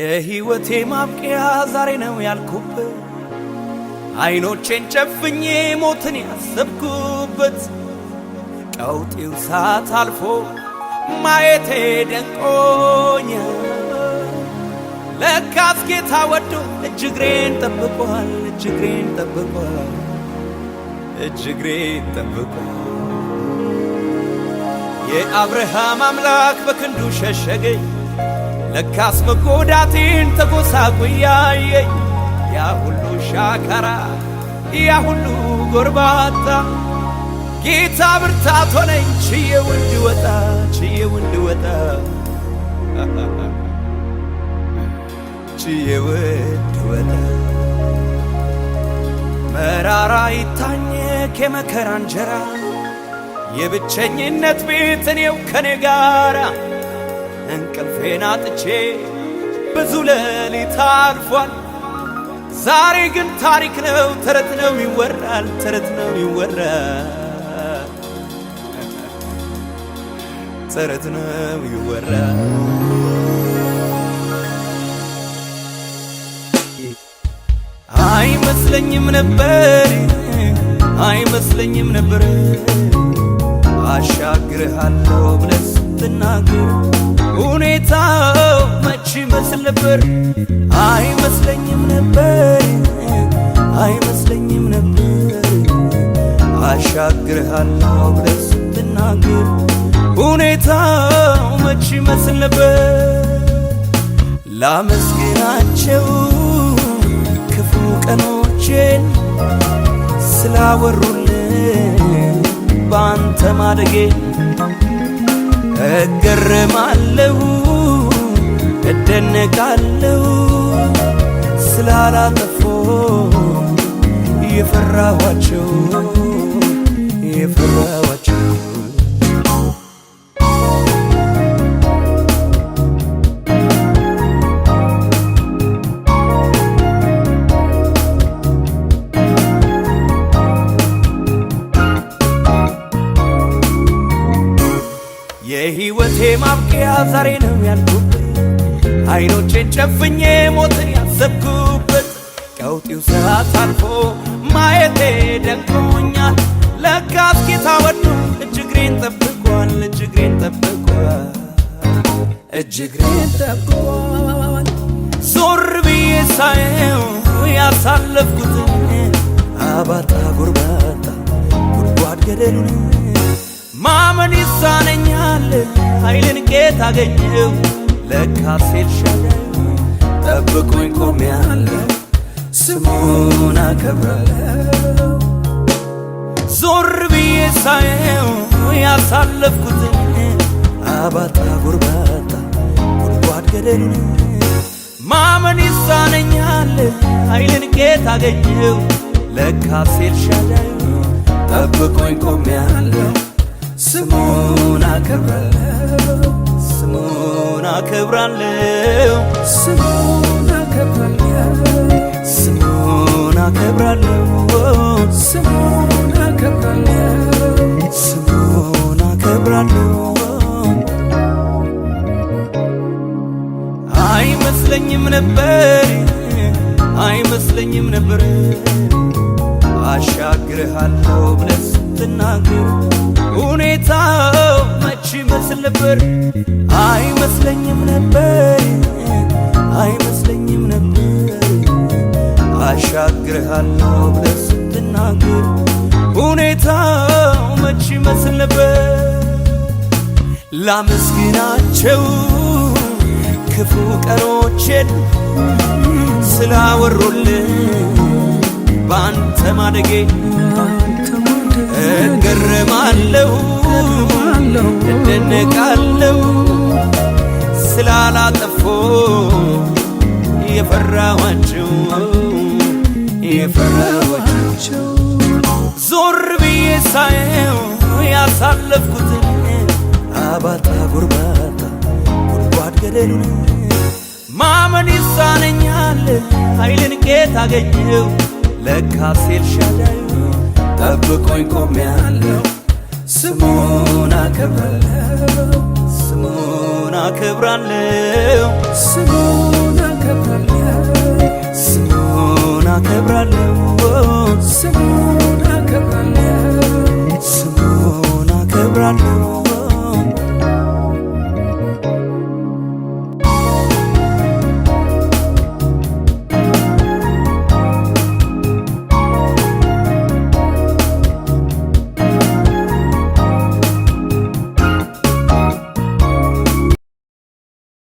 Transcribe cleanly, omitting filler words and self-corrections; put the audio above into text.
የህይወቴ ማብቂያ ዛሬ ነው ያልኩበት አይኖቼን ጨፍኜ ሞትን ያሰብኩበት ቀውጢው ሰዓት አልፎ ማየቴ ደንቆኛል። ለካስ ጌታ ወዶ እጅግሬን ጠብቋል፣ እጅግሬን ጠብቋል፣ እጅግሬን ጠብቋል። የአብርሃም አምላክ በክንዱ ሸሸገኝ፣ ለካስ መጎዳቴን ተጎሳቁያየኝ። ያ ሁሉ ሻካራ ያ ሁሉ ጎርባታ ጌታ ብርታት ሆነኝ። ችዬው እንድወጣ ችዬው እንድወጣ ችዬው እንድወጣ መራራ ይታኘክ የመከራ እንጀራ የብቸኝነት ቤት እኔው ከኔ ጋራ እንቅልፌን አጥቼ ብዙ ሌሊት አልፏል። ዛሬ ግን ታሪክ ነው ተረት ነው ይወራል፣ ተረት ነው ይወራል፣ ተረት ነው ይወራል። አይመስለኝም ነበር አይመስለኝም ነበር አሻግርሃለሁ ብለህ ስትናገር ሁኔታው መች ይመስል ነበር። አይመስለኝም ነበር አይመስለኝም ነበር አሻግርሃለሁ ብለህ ስትናገር ሁኔታው መች ይመስል ነበር። ላመስግናቸው ክፉ ቀኖቼን ስላወሩልኝ ባንተ ማደጌ እገረማለሁ እደነቃለሁ ስላላጠፎ የፈራኋቸው የፈራኋቸው የህይወቴ ማብቂያ ዛሬ ነው ያልኩበት አይኖቼን ጨፍኜ ሞትን ያሰብኩበት ቀውጢው ሰዓት አልፎ ማየቴ ደንቆኛል። ለካስ ጌታ ወዶ እጅግሬን ጠብቋል፣ እጅግሬን ጠብቋል፣ እጅግሬን ጠብቋል። ዞር ብዬ ሳየው ያሳለፍኩትን አባጣ ጎርባጣ ጉድጓድ ገደሉን ማመን ይሳነኛል ኃይልን ጌታ አገኘው። ለካስ ኤልሻዳይ ጠብቆኝ ቆሜያለሁ ስሙን አከብራለሁ። ዞር ብዬ ሳየው ያሳለፍኩትን አባጣ ጎርባጣ ጉድጓድ ገደሉን ማመን ይሳነኛል ኃይልን ጌታ አገኘው። ለካስ ኤልሻዳይ ጠብቆኝ ቆሜያለሁ ስሙን አከብራለሁ ስሙን አከብራለሁ ስሙን አከብራለሁ ስሙን አከብራለሁ ስሙን አከብራለሁ ስሙን አከብራለሁ። አይመስለኝም ነበር አይመስለኝም ነበር አሻግርሃለሁ ብለህ ስትናገር ሁኔታው መች ይመስል ነበር። አይመስለኝም ነበር አይመስለኝም ነበር አሻግርሃለሁ ብለህ ስትናገር ሁኔታው መች ይመስል ነበር። ላመስግናቸው ክፉ ቀኖቼን ስላወሩልኝ ባንተ ማደጌ እገረማለሁ እደነቃለሁ ስላላጠፎ የፈራኋቸው የፈራኋቸው ዞር ብዬ ሳየው ያሳለፍኩትን አባጣ ጎርባጣ ጉድጓድ ገደሉን ማመን ይሳነኛል ኃይልን ጌታ አገኘው። ለካስ ኤልሻዳይ ጠብቆኝ ቆሜያለሁ ስሙን አከብራለሁ ስሙን አከብራለሁ ስሙን ታከብራለህ